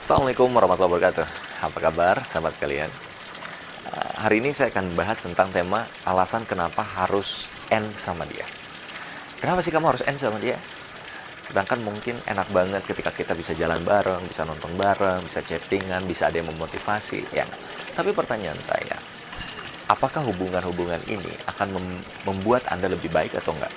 Assalamualaikum warahmatullahi wabarakatuh. Apa kabar sahabat sekalian? Hari ini saya akan bahas tentang tema alasan kenapa harus end sama dia. Kenapa sih kamu harus end sama dia? Sedangkan mungkin enak banget ketika kita bisa jalan bareng, bisa nonton bareng, bisa chattingan, bisa ada yang memotivasi, ya. Tapi pertanyaan saya, apakah hubungan-hubungan ini akan membuat Anda lebih baik atau enggak?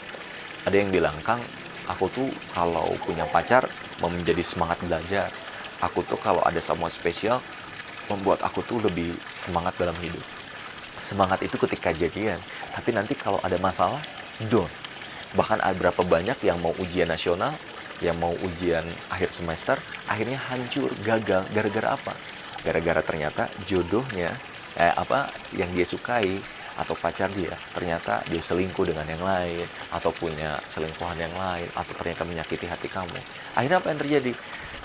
Ada yang bilang, Kang, aku tuh kalau punya pacar mau menjadi semangat belajar. Aku tuh kalau ada someone spesial membuat aku tuh lebih semangat dalam hidup. Semangat itu ketika jadian, tapi nanti kalau ada masalah, down. Bahkan ada berapa banyak yang mau ujian nasional, yang mau ujian akhir semester, akhirnya hancur, gagal, gara-gara apa? Gara-gara ternyata jodohnya, yang dia sukai, atau pacar dia, ternyata dia selingkuh dengan yang lain, atau punya selingkuhan yang lain, atau ternyata menyakiti hati kamu. Akhirnya apa yang terjadi?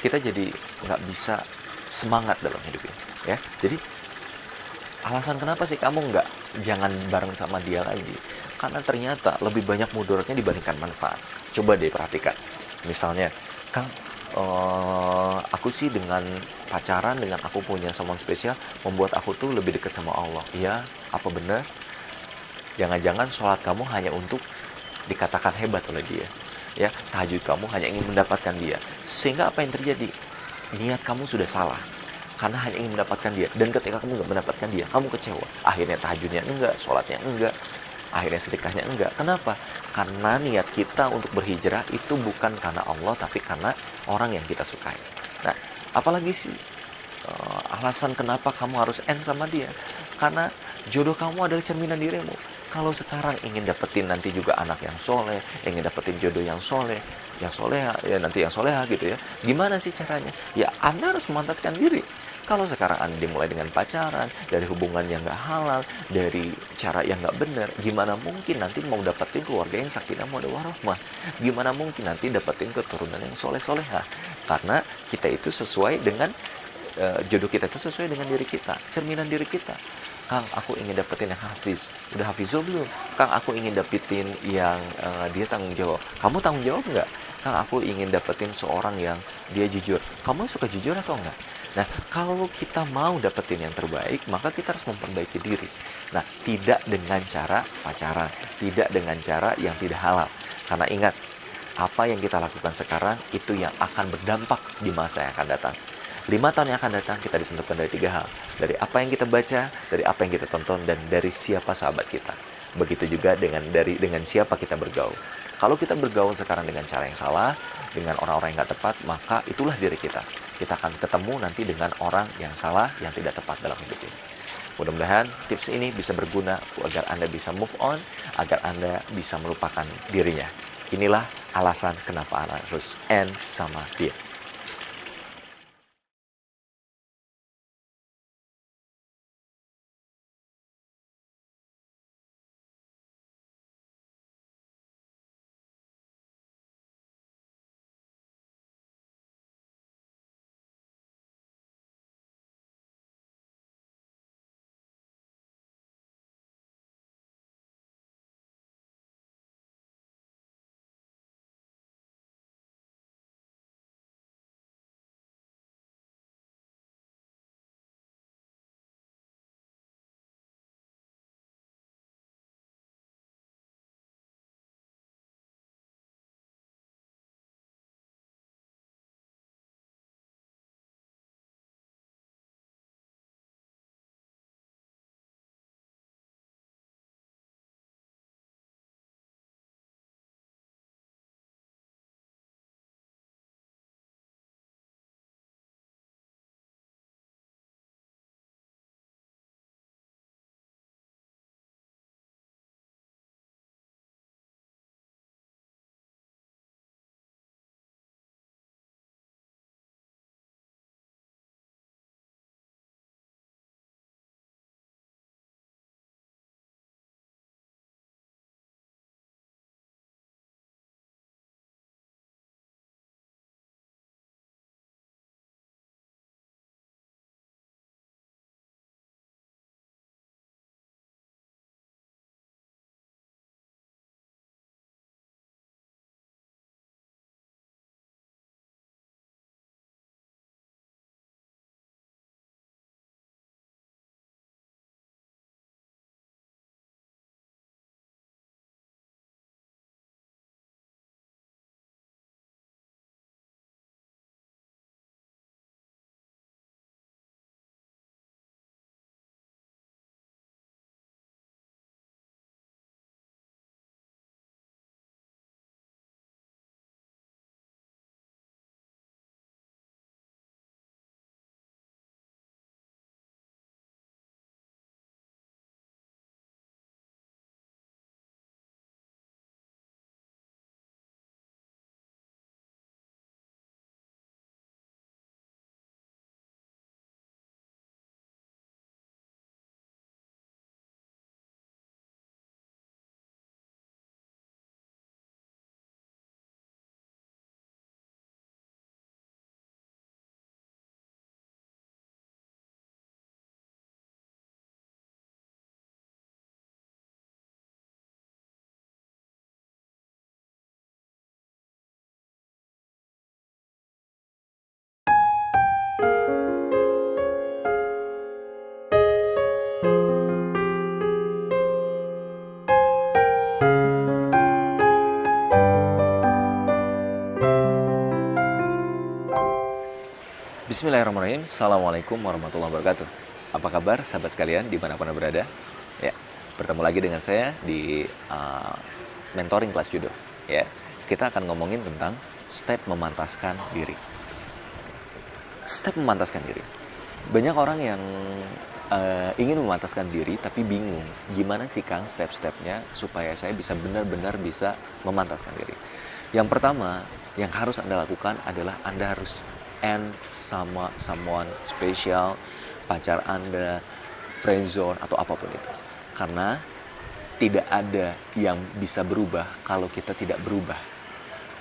Kita jadi nggak bisa semangat dalam hidup ini. Ya, jadi alasan kenapa sih kamu nggak jangan bareng sama dia lagi? Karena ternyata lebih banyak mudaratnya dibandingkan manfaat. Coba deh perhatikan. Misalnya, Kang, aku sih dengan pacaran, dengan aku punya someone spesial, membuat aku tuh lebih dekat sama Allah. Iya, apa benar? Jangan-jangan sholat kamu hanya untuk dikatakan hebat oleh dia. Ya, tahajud kamu hanya ingin mendapatkan dia. Sehingga apa yang terjadi? Niat kamu sudah salah karena hanya ingin mendapatkan dia, dan ketika kamu nggak mendapatkan dia, kamu kecewa. Akhirnya tahajudnya enggak, sholatnya enggak, akhirnya sedekahnya enggak. Kenapa? Karena niat kita untuk berhijrah itu bukan karena Allah, tapi karena orang yang kita sukai. Nah, apalagi sih alasan kenapa kamu harus end sama dia? Karena jodoh kamu adalah cerminan dirimu. Kalau sekarang ingin dapetin nanti juga anak yang soleh, ingin dapetin jodoh yang soleh, yang soleha, ya nanti yang soleha gitu ya. Gimana sih caranya? Ya Anda harus memantaskan diri. Kalau sekarang Anda dimulai dengan pacaran, dari hubungan yang nggak halal, dari cara yang nggak benar, gimana mungkin nanti mau dapetin keluarga yang sakinah mawaddah warahmah? Gimana mungkin nanti dapetin keturunan yang soleh-soleha? Karena kita itu sesuai dengan jodoh kita itu sesuai dengan diri kita, cerminan diri kita. Kang, aku ingin dapetin yang hafiz. Udah hafizol belum? Kang, aku ingin dapetin yang dia tanggung jawab. Kamu tanggung jawab nggak? Kang, aku ingin dapetin seorang yang dia jujur. Kamu suka jujur atau enggak? Nah, kalau kita mau dapetin yang terbaik, maka kita harus memperbaiki diri. Nah, tidak dengan cara pacaran, tidak dengan cara yang tidak halal. Karena ingat, apa yang kita lakukan sekarang itu yang akan berdampak di masa yang akan datang. 5 tahun yang akan datang kita ditentukan dari 3 hal. Dari apa yang kita baca, dari apa yang kita tonton, dan dari siapa sahabat kita. Begitu juga dengan siapa kita bergaul. Kalau kita bergaul sekarang dengan cara yang salah, dengan orang-orang yang nggak tepat, maka itulah diri kita. Kita akan ketemu nanti dengan orang yang salah, yang tidak tepat dalam hidup ini. Mudah-mudahan tips ini bisa berguna agar Anda bisa move on, agar Anda bisa melupakan dirinya. Inilah alasan kenapa Anda harus end sama dia. Bismillahirrahmanirrahim. Assalamualaikum warahmatullahi wabarakatuh. Apa kabar sahabat sekalian dimanapun Anda berada? Ya, bertemu lagi dengan saya di mentoring kelas judo. Ya, kita akan ngomongin tentang step memantaskan diri. Step memantaskan diri. Banyak orang yang ingin memantaskan diri tapi bingung gimana sih Kang step-stepnya supaya saya bisa benar-benar bisa memantaskan diri. Yang pertama yang harus Anda lakukan adalah Anda harus end sama someone spesial, pacar Anda, friendzone atau apapun itu. Karena tidak ada yang bisa berubah kalau kita tidak berubah.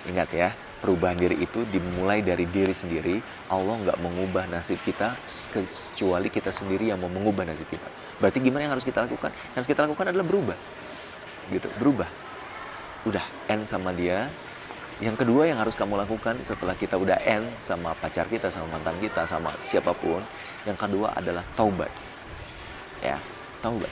Ingat ya, perubahan diri itu dimulai dari diri sendiri. Allah nggak mengubah nasib kita kecuali kita sendiri yang mau mengubah nasib kita. Berarti gimana yang harus kita lakukan? Yang harus kita lakukan adalah berubah. Gitu, berubah. Udah end sama dia. Yang kedua yang harus kamu lakukan setelah kita udah end sama pacar kita, sama mantan kita, sama siapapun, yang kedua adalah taubat. Ya, taubat.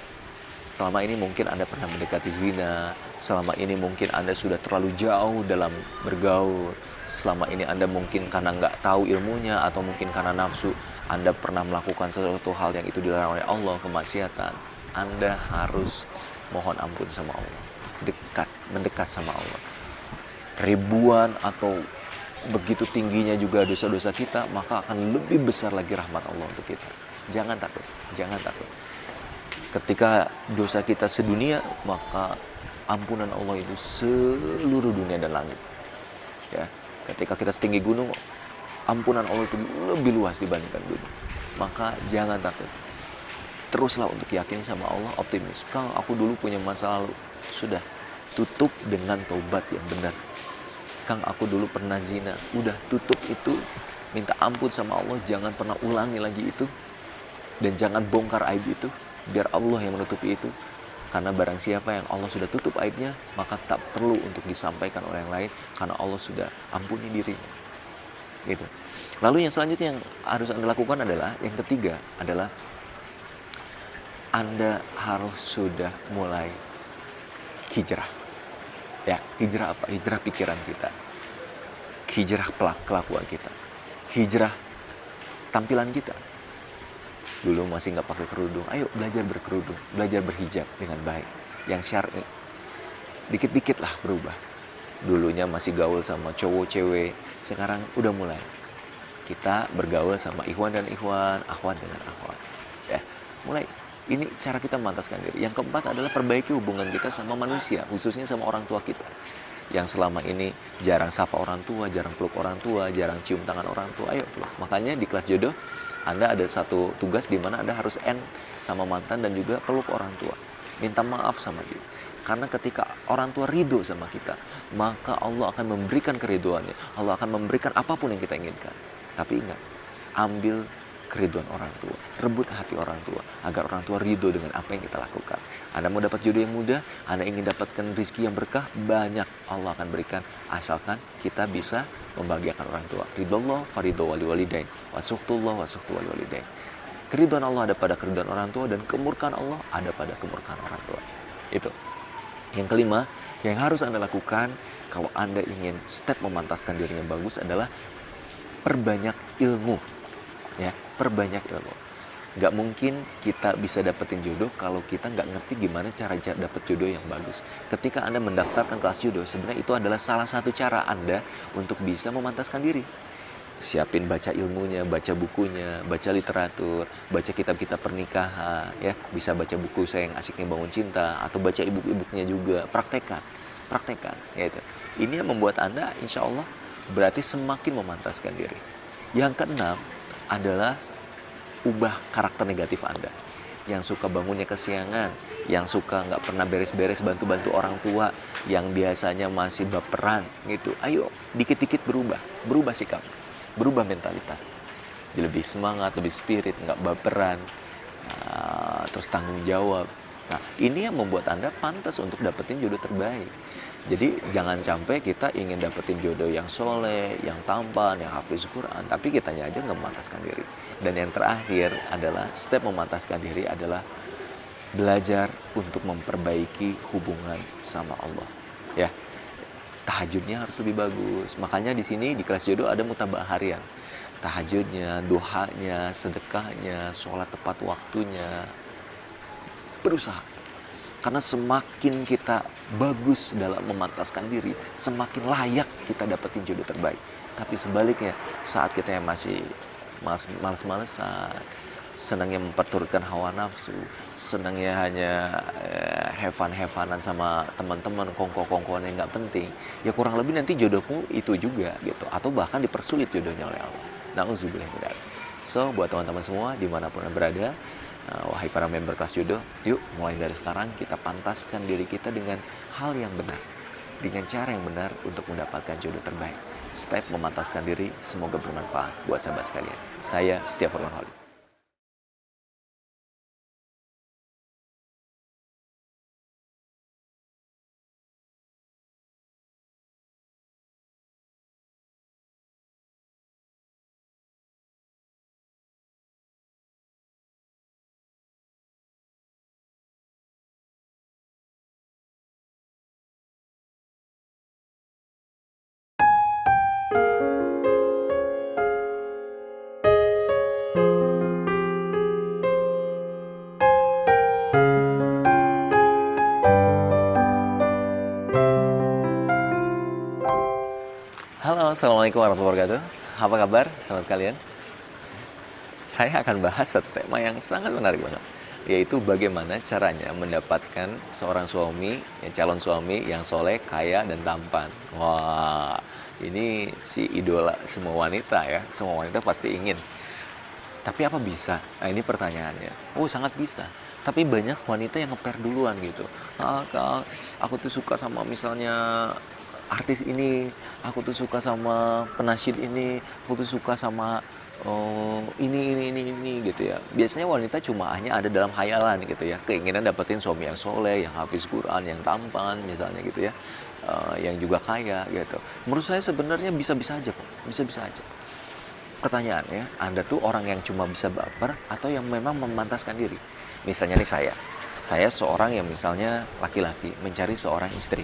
Selama ini mungkin Anda pernah mendekati zina, selama ini mungkin Anda sudah terlalu jauh dalam bergaul, selama ini Anda mungkin karena nggak tahu ilmunya atau mungkin karena nafsu, Anda pernah melakukan sesuatu hal yang itu dilarang oleh Allah, kemaksiatan. Anda harus mohon ampun sama Allah, mendekat sama Allah. Ribuan atau begitu tingginya juga dosa-dosa kita, maka akan lebih besar lagi rahmat Allah untuk kita. Jangan takut, jangan takut. Ketika dosa kita sedunia, maka ampunan Allah itu seluruh dunia dan langit. Ya, ketika kita setinggi gunung, ampunan Allah itu lebih luas dibandingkan gunung. Maka jangan takut. Teruslah untuk yakin sama Allah, optimis. Kang, aku dulu punya masa lalu. Sudah, tutup dengan taubat yang benar. Kang, aku dulu pernah zina. Udah, tutup itu. Minta ampun sama Allah, jangan pernah ulangi lagi itu. Dan jangan bongkar aib itu. Biar Allah yang menutupi itu. Karena barang siapa yang Allah sudah tutup aibnya, maka tak perlu untuk disampaikan oleh yang lain. Karena Allah sudah ampuni dirinya. Gitu. Lalu yang selanjutnya yang harus Anda lakukan adalah, yang ketiga adalah Anda harus sudah mulai hijrah. Ya, hijrah apa? Hijrah pikiran kita. Hijrah kelakuan kita. Hijrah tampilan kita. Dulu masih nggak pakai kerudung. Ayo belajar berkerudung. Belajar berhijab dengan baik. Yang syar'i. Dikit-dikit lah berubah. Dulunya masih gaul sama cowok cewek. Sekarang udah mulai. Kita bergaul sama ikhwan dan ikhwan. Akhwat dengan akhwat. Ya, mulai. Ini cara kita memantaskan diri. Yang keempat adalah perbaiki hubungan kita sama manusia, khususnya sama orang tua kita. Yang selama ini jarang sapa orang tua, jarang peluk orang tua, jarang cium tangan orang tua, ayo peluk. Makanya di kelas jodoh, Anda ada satu tugas di mana Anda harus end sama mantan dan juga peluk orang tua. Minta maaf sama dia. Karena ketika orang tua ridho sama kita, maka Allah akan memberikan keridoannya. Allah akan memberikan apapun yang kita inginkan. Tapi ingat, ambil keriduan orang tua, rebut hati orang tua agar orang tua ridho dengan apa yang kita lakukan. Anda mau dapat jodoh yang mudah, Anda ingin dapatkan rezeki yang berkah, banyak Allah akan berikan asalkan kita bisa membahagiakan orang tua. Ridhollah faridho wali walidain, wasuhtullah wasuhtu wali walidain. Keriduan Allah ada pada keriduan orang tua dan kemurkaan Allah ada pada kemurkaan orang tua. Itu. Yang kelima, yang harus Anda lakukan kalau Anda ingin step memantaskan diri yang bagus adalah perbanyak ilmu. Ya, perbanyak ilmu. Nggak mungkin kita bisa dapetin jodoh kalau kita nggak ngerti gimana cara dapet jodoh yang bagus. Ketika Anda mendaftarkan kelas jodoh, sebenarnya itu adalah salah satu cara Anda untuk bisa memantaskan diri. Siapin baca ilmunya, baca bukunya, baca literatur, baca kitab-kitab pernikahan, ya, bisa baca buku Saya Yang Asiknya Bangun Cinta atau baca e-book-nya juga, praktekkan, ya itu. Ini yang membuat Anda insya Allah berarti semakin memantaskan diri. Yang keenam adalah ubah karakter negatif Anda. Yang suka bangunnya kesiangan, yang suka nggak pernah beres-beres bantu-bantu orang tua, yang biasanya masih baperan gitu. Ayo, dikit-dikit berubah sikap, berubah mentalitas. Jadi lebih semangat, lebih spirit, nggak baperan, terus tanggung jawab. Nah, ini yang membuat Anda pantas untuk dapetin jodoh terbaik. Jadi jangan sampai kita ingin dapetin jodoh yang soleh, yang tampan, yang hafiz Quran, tapi kitanya aja nggak memantaskan diri. Dan yang terakhir adalah step memantaskan diri adalah belajar untuk memperbaiki hubungan sama Allah. Ya, tahajudnya harus lebih bagus. Makanya di sini di kelas jodoh ada mutabak harian. tahajudnya, duhanya, sedekahnya, sholat tepat waktunya. Berusaha. Karena semakin kita bagus dalam memantaskan diri, semakin layak kita dapetin jodoh terbaik. Tapi sebaliknya, saat kita yang masih males-malesan, senangnya memperturutkan hawa nafsu, senangnya hanya have fun-have-funan sama teman-teman, kongko-kongkoan yang nggak penting, ya kurang lebih nanti jodohmu itu juga gitu, atau bahkan dipersulit jodohnya oleh Allah. Na'udzubillah min dzalik. So, buat teman-teman semua dimanapun Anda berada, wahai para member kelas jodoh, yuk mulai dari sekarang kita pantaskan diri kita dengan hal yang benar, dengan cara yang benar untuk mendapatkan jodoh terbaik. Step memantaskan diri, semoga bermanfaat buat sahabat sekalian. Saya Setia Furman Holid. Halo, assalamualaikum warahmatullahi wabarakatuh. Apa kabar, sahabat kalian? Saya akan bahas satu tema yang sangat menarik banget, yaitu bagaimana caranya mendapatkan seorang suami, calon suami yang soleh, kaya, dan tampan. Wah, ini si idola semua wanita ya. Semua wanita pasti ingin. Tapi apa bisa? Nah, ini pertanyaannya. Oh, sangat bisa. Tapi banyak wanita yang ngeper duluan gitu. Kak, aku tuh suka sama misalnya artis ini, aku tuh suka sama penasyid ini, aku tuh suka sama ini gitu ya. Biasanya wanita cuma hanya ada dalam khayalan gitu ya, keinginan dapetin suami yang soleh, yang hafiz Quran, yang tampan misalnya gitu ya, yang juga kaya gitu. Menurut saya sebenarnya bisa-bisa aja kok, bisa-bisa aja. Pertanyaannya, Anda tuh orang yang cuma bisa baper atau yang memang memantaskan diri? Misalnya nih saya seorang yang misalnya laki-laki mencari seorang istri.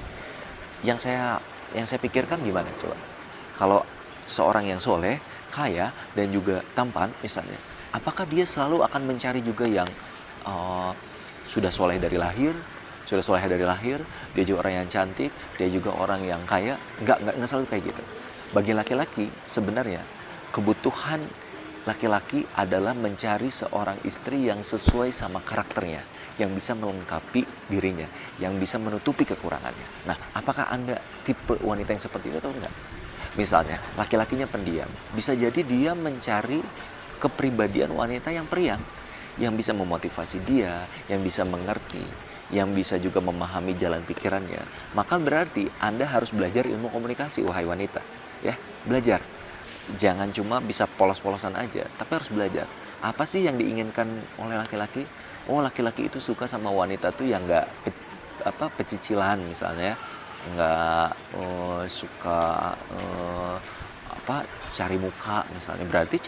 Yang saya pikirkan gimana coba? Kalau seorang yang soleh, kaya, dan juga tampan misalnya, apakah dia selalu akan mencari juga yang sudah soleh dari lahir, dia juga orang yang cantik, dia juga orang yang kaya? Enggak selalu kayak gitu. Bagi laki-laki sebenarnya kebutuhan laki-laki adalah mencari seorang istri yang sesuai sama karakternya, yang bisa melengkapi dirinya, yang bisa menutupi kekurangannya. Nah, apakah Anda tipe wanita yang seperti itu atau enggak? Misalnya, laki-lakinya pendiam, bisa jadi dia mencari kepribadian wanita yang periang, yang bisa memotivasi dia, yang bisa mengerti, yang bisa juga memahami jalan pikirannya. Maka berarti Anda harus belajar ilmu komunikasi, wahai wanita. Ya, belajar. Jangan cuma bisa polos-polosan aja, tapi harus belajar. Apa sih yang diinginkan oleh laki-laki? Oh, laki-laki itu suka sama wanita tuh yang nggak pecicilan misalnya, nggak suka cari muka misalnya. Berarti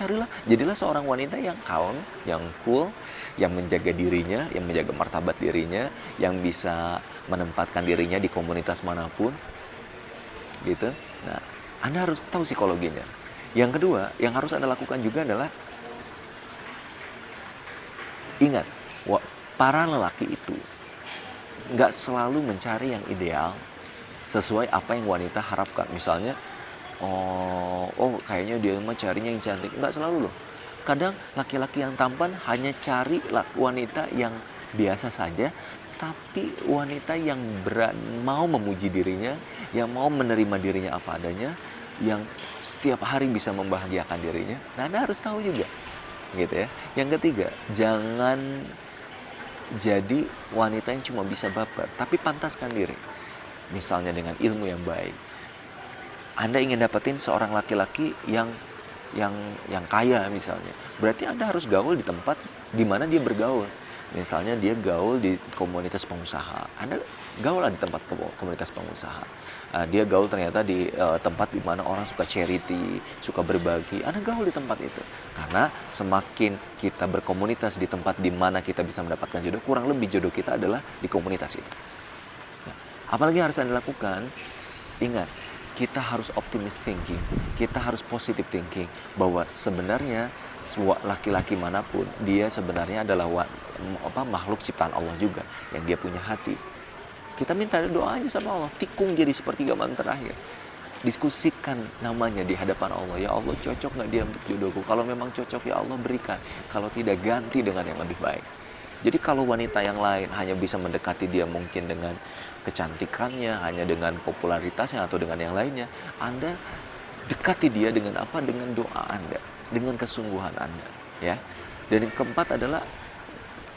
jadilah seorang wanita yang calm, yang cool, yang menjaga dirinya, yang menjaga martabat dirinya, yang bisa menempatkan dirinya di komunitas manapun, gitu. Nah, Anda harus tahu psikologinya. Yang kedua, yang harus Anda lakukan juga adalah ingat, para lelaki itu nggak selalu mencari yang ideal sesuai apa yang wanita harapkan. Misalnya, kayaknya dia mah carinya yang cantik. Nggak selalu loh. Kadang laki-laki yang tampan hanya cari wanita yang biasa saja, tapi wanita yang mau memuji dirinya, yang mau menerima dirinya apa adanya, yang setiap hari bisa membahagiakan dirinya. Nah, Anda harus tahu juga, gitu ya. Yang ketiga, jangan jadi wanita yang cuma bisa baper, tapi pantaskan diri. Misalnya dengan ilmu yang baik. Anda ingin dapetin seorang laki-laki yang kaya misalnya. Berarti Anda harus gaul di tempat di mana dia bergaul. Misalnya dia gaul di komunitas pengusaha, Anda gaul lah di tempat komunitas pengusaha. Dia gaul ternyata di tempat di mana orang suka charity, suka berbagi, Anda gaul di tempat itu. Karena semakin kita berkomunitas di tempat di mana kita bisa mendapatkan jodoh, kurang lebih jodoh kita adalah di komunitas itu. Nah, apalagi harus Anda lakukan? Ingat, kita harus optimis thinking, kita harus positive thinking, bahwa sebenarnya laki-laki manapun, dia sebenarnya adalah makhluk ciptaan Allah juga, yang dia punya hati. Kita minta doa aja sama Allah, tikung jadi sepertiga malam terakhir. Diskusikan namanya di hadapan Allah. Ya Allah, cocok nggak dia untuk jodohku? Kalau memang cocok, ya Allah berikan. Kalau tidak, ganti dengan yang lebih baik. Jadi kalau wanita yang lain hanya bisa mendekati dia mungkin dengan kecantikannya, hanya dengan popularitasnya atau dengan yang lainnya, Anda dekati dia dengan apa? Dengan doa Anda, dengan kesungguhan Anda, ya. Dan yang keempat adalah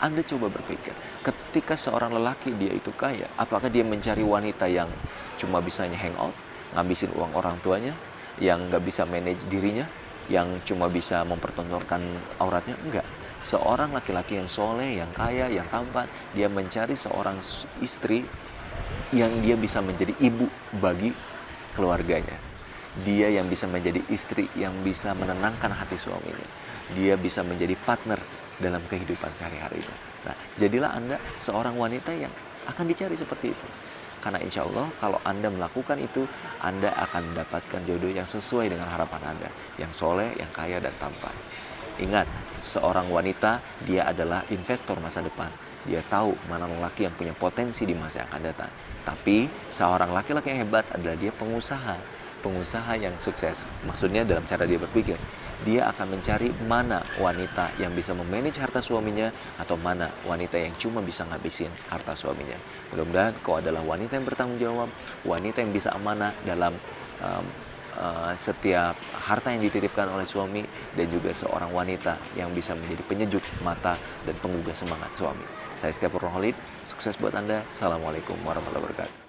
Anda coba berpikir, ketika seorang lelaki dia itu kaya, apakah dia mencari wanita yang cuma bisanya hangout, ngabisin uang orang tuanya, yang nggak bisa manage dirinya, yang cuma bisa mempertontonkan auratnya? Enggak. Seorang laki-laki yang soleh, yang kaya, yang tampan, dia mencari seorang istri yang dia bisa menjadi ibu bagi keluarganya. Dia yang bisa menjadi istri yang bisa menenangkan hati suaminya. Dia bisa menjadi partner dalam kehidupan sehari-hari itu. Nah, jadilah Anda seorang wanita yang akan dicari seperti itu. Karena insya Allah kalau Anda melakukan itu, Anda akan mendapatkan jodoh yang sesuai dengan harapan Anda. Yang soleh, yang kaya, dan tampan. Ingat, seorang wanita, dia adalah investor masa depan. Dia tahu mana lelaki yang punya potensi di masa yang akan datang. Tapi, seorang laki-laki yang hebat adalah dia pengusaha. Pengusaha yang sukses. Maksudnya dalam cara dia berpikir. Dia akan mencari mana wanita yang bisa memanage harta suaminya, atau mana wanita yang cuma bisa ngabisin harta suaminya. Mudah-mudahan kau adalah wanita yang bertanggung jawab, wanita yang bisa amanah dalam setiap harta yang dititipkan oleh suami, dan juga seorang wanita yang bisa menjadi penyejuk mata dan penggugah semangat suami. Saya Setia Purnoholid, sukses buat Anda. Assalamualaikum warahmatullahi wabarakatuh.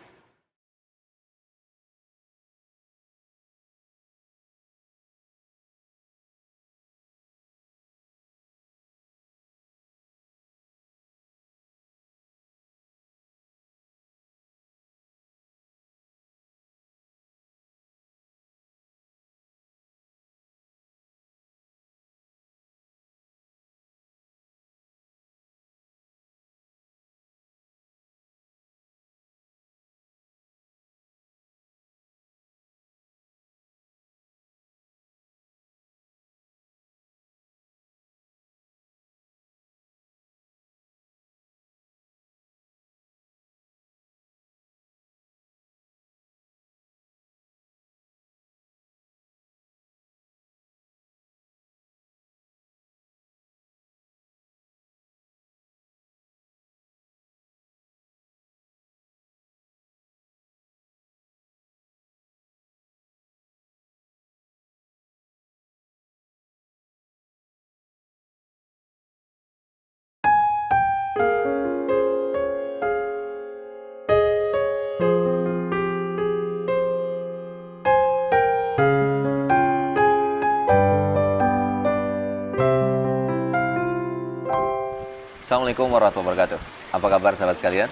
Assalamualaikum warahmatullahi wabarakatuh. Apa kabar sahabat sekalian?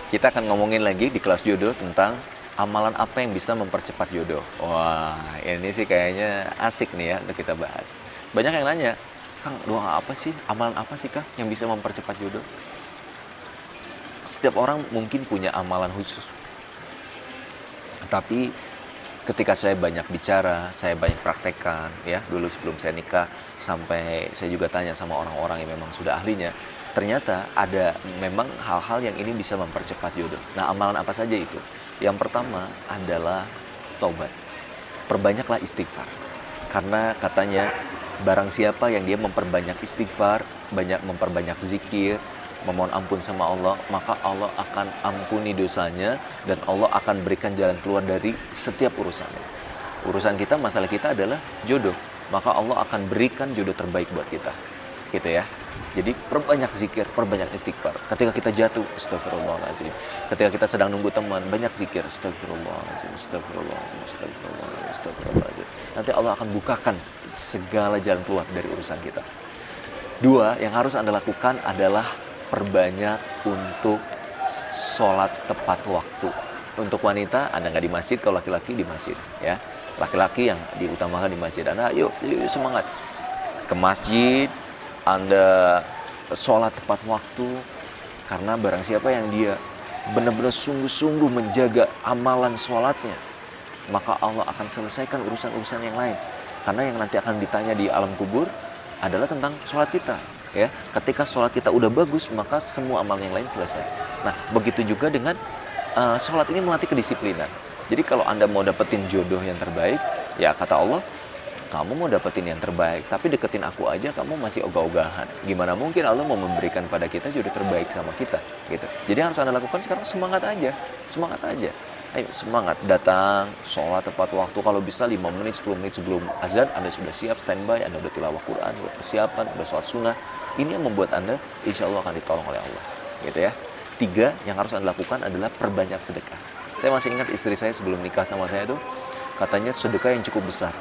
Kita akan ngomongin lagi di kelas jodoh tentang amalan apa yang bisa mempercepat jodoh. Wah, ini sih kayaknya asik nih ya untuk kita bahas. Banyak yang nanya, Kang, doa apa sih? Amalan apa sih, Kang, yang bisa mempercepat jodoh? Setiap orang mungkin punya amalan khusus. Tapi ketika saya banyak bicara, saya banyak praktekkan, ya, dulu sebelum saya nikah, sampai saya juga tanya sama orang-orang yang memang sudah ahlinya, ternyata ada memang hal-hal yang ini bisa mempercepat jodoh. Nah, amalan apa saja itu? Yang pertama adalah taubat. Perbanyaklah istighfar. Karena katanya, barang siapa yang dia memperbanyak istighfar, memperbanyak zikir, memohon ampun sama Allah, maka Allah akan ampuni dosanya dan Allah akan berikan jalan keluar dari setiap urusannya. Urusan kita, masalah kita adalah jodoh, maka Allah akan berikan jodoh terbaik buat kita. Gitu ya. Jadi perbanyak zikir, perbanyak istighfar. Ketika kita jatuh, astagfirullahaladzim. Ketika kita sedang nunggu teman, banyak zikir, astagfirullahaladzim, astagfirullahaladzim, astagfirullahaladzim, astagfirullahaladzim. Nanti Allah akan bukakan segala jalan keluar dari urusan kita. Dua, yang harus Anda lakukan adalah perbanyak untuk sholat tepat waktu. Untuk wanita, Anda nggak di masjid, kalau laki-laki di masjid, ya. Laki-laki yang diutamakan di masjid. Anda, yuk semangat ke masjid, Anda sholat tepat waktu, karena barang siapa yang dia benar-benar sungguh-sungguh menjaga amalan sholatnya, maka Allah akan selesaikan urusan-urusan yang lain. Karena yang nanti akan ditanya di alam kubur adalah tentang sholat kita. Ya, ketika sholat kita udah bagus, maka semua amal yang lain selesai. Nah, begitu juga dengan sholat ini melatih kedisiplinan. Jadi kalau Anda mau dapetin jodoh yang terbaik, ya kata Allah, kamu mau dapetin yang terbaik, tapi deketin aku aja kamu masih ogah-ogahan. Gimana mungkin Allah mau memberikan pada kita jodoh terbaik sama kita, gitu. Jadi harus Anda lakukan sekarang semangat aja, semangat aja. Ayo semangat, datang, sholat tepat waktu, kalau bisa 5 menit, 10 menit sebelum azan, Anda sudah siap, standby, Anda udah tilawah Quran, udah persiapan, udah sholat sunnah. Ini yang membuat Anda, insya Allah akan ditolong oleh Allah, gitu ya. 3, yang harus Anda lakukan adalah perbanyak sedekah. Saya masih ingat istri saya sebelum nikah sama saya tuh, katanya sedekah yang cukup besar.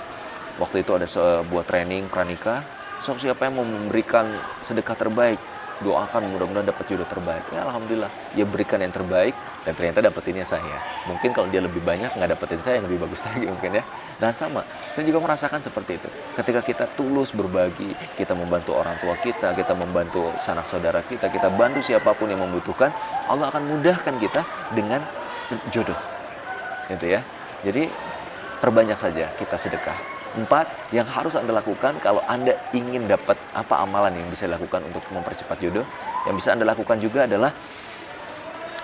Waktu itu ada sebuah training pranikah, so siapa yang mau memberikan sedekah terbaik, doakan mudah-mudahan dapat jodoh terbaik. Ya alhamdulillah, dia berikan yang terbaik dan ternyata dapetinnya saya. Mungkin kalau dia lebih banyak nggak dapetin saya yang lebih bagus lagi mungkin ya. Nah sama, saya juga merasakan seperti itu. Ketika kita tulus berbagi, kita membantu orang tua kita membantu sanak saudara kita bantu siapapun yang membutuhkan, Allah akan mudahkan kita dengan jodoh. Gitu ya. Jadi perbanyak saja kita sedekah. 4, yang harus Anda lakukan kalau Anda ingin dapat apa amalan yang bisa dilakukan untuk mempercepat jodoh, yang bisa Anda lakukan juga adalah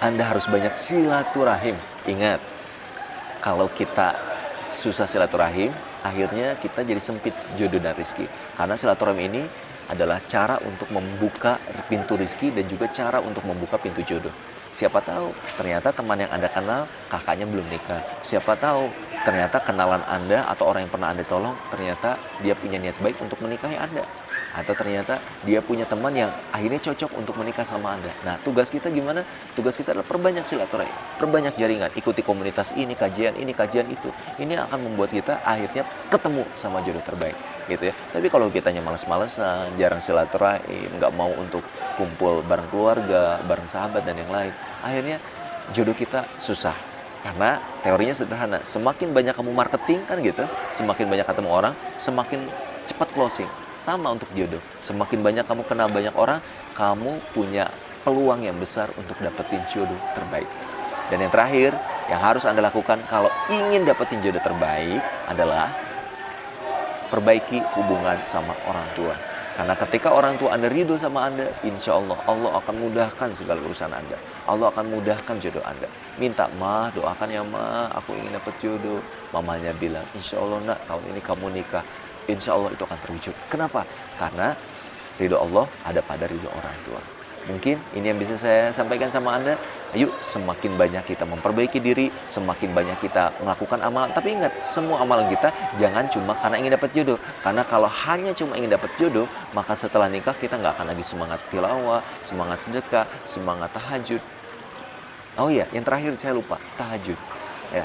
Anda harus banyak silaturahim. Ingat, kalau kita susah silaturahim, akhirnya kita jadi sempit jodoh dan rezeki. Karena silaturahim ini adalah cara untuk membuka pintu rezeki dan juga cara untuk membuka pintu jodoh. Siapa tahu ternyata teman yang Anda kenal kakaknya belum nikah. Siapa tahu ternyata kenalan Anda atau orang yang pernah Anda tolong ternyata dia punya niat baik untuk menikahi Anda. Atau ternyata dia punya teman yang akhirnya cocok untuk menikah sama Anda. Nah, tugas kita gimana? Tugas kita adalah perbanyak silaturahim, perbanyak jaringan, ikuti komunitas ini, kajian itu. Ini akan membuat kita akhirnya ketemu sama jodoh terbaik, gitu ya. Tapi kalau kitanya malas-malesan, jarang silaturahim, nggak mau untuk kumpul bareng keluarga, bareng sahabat dan yang lain, akhirnya jodoh kita susah. Karena teorinya sederhana, semakin banyak kamu marketing kan gitu, semakin banyak ketemu orang, semakin cepat closing. Sama untuk jodoh, semakin banyak kamu kenal banyak orang, kamu punya peluang yang besar untuk dapetin jodoh terbaik. Dan yang terakhir, yang harus Anda lakukan kalau ingin dapetin jodoh terbaik adalah perbaiki hubungan sama orang tua. Karena ketika orang tua Anda ridho sama Anda, insya Allah, Allah akan mudahkan segala urusan Anda. Allah akan mudahkan jodoh Anda. Minta, ma, doakan ya ma, aku ingin dapat jodoh. Mamanya bilang, insya Allah nak, tahun ini kamu nikah. Insya Allah itu akan terwujud. Kenapa? Karena ridho Allah ada pada ridho orang tua. Mungkin ini yang bisa saya sampaikan sama Anda. Ayo semakin banyak kita memperbaiki diri, semakin banyak kita melakukan amalan. Tapi ingat, semua amalan kita jangan cuma karena ingin dapat jodoh. Karena kalau hanya cuma ingin dapat jodoh, maka setelah nikah kita nggak akan lagi semangat tilawah, semangat sedekah, semangat tahajud. Oh iya, yang terakhir saya lupa, tahajud. Ya.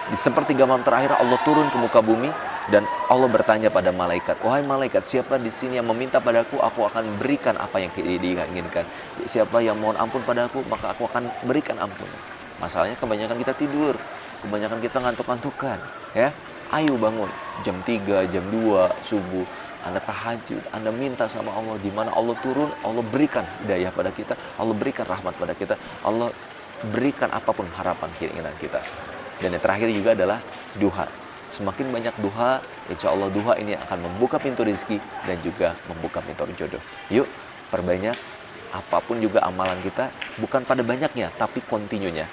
Di sepertiga malam terakhir Allah turun ke muka bumi dan Allah bertanya pada malaikat, wahai malaikat, siapa di sini yang meminta padaku, aku akan berikan apa yang dia inginkan. Siapa yang mohon ampun padaku, maka aku akan berikan ampun. Masalahnya kebanyakan kita tidur, kebanyakan kita ngantuk-ngantukan, ya. Ayo bangun jam 3, jam 2 subuh, Anda tahajud, Anda minta sama Allah, di mana Allah turun, Allah berikan hidayah pada kita, Allah berikan rahmat pada kita, Allah berikan apapun harapan keinginan kita. Dan yang terakhir juga adalah duha. Semakin banyak duha, insya Allah duha ini akan membuka pintu rezeki dan juga membuka pintu jodoh. Yuk, perbanyak apapun juga amalan kita, bukan pada banyaknya, tapi kontinunya.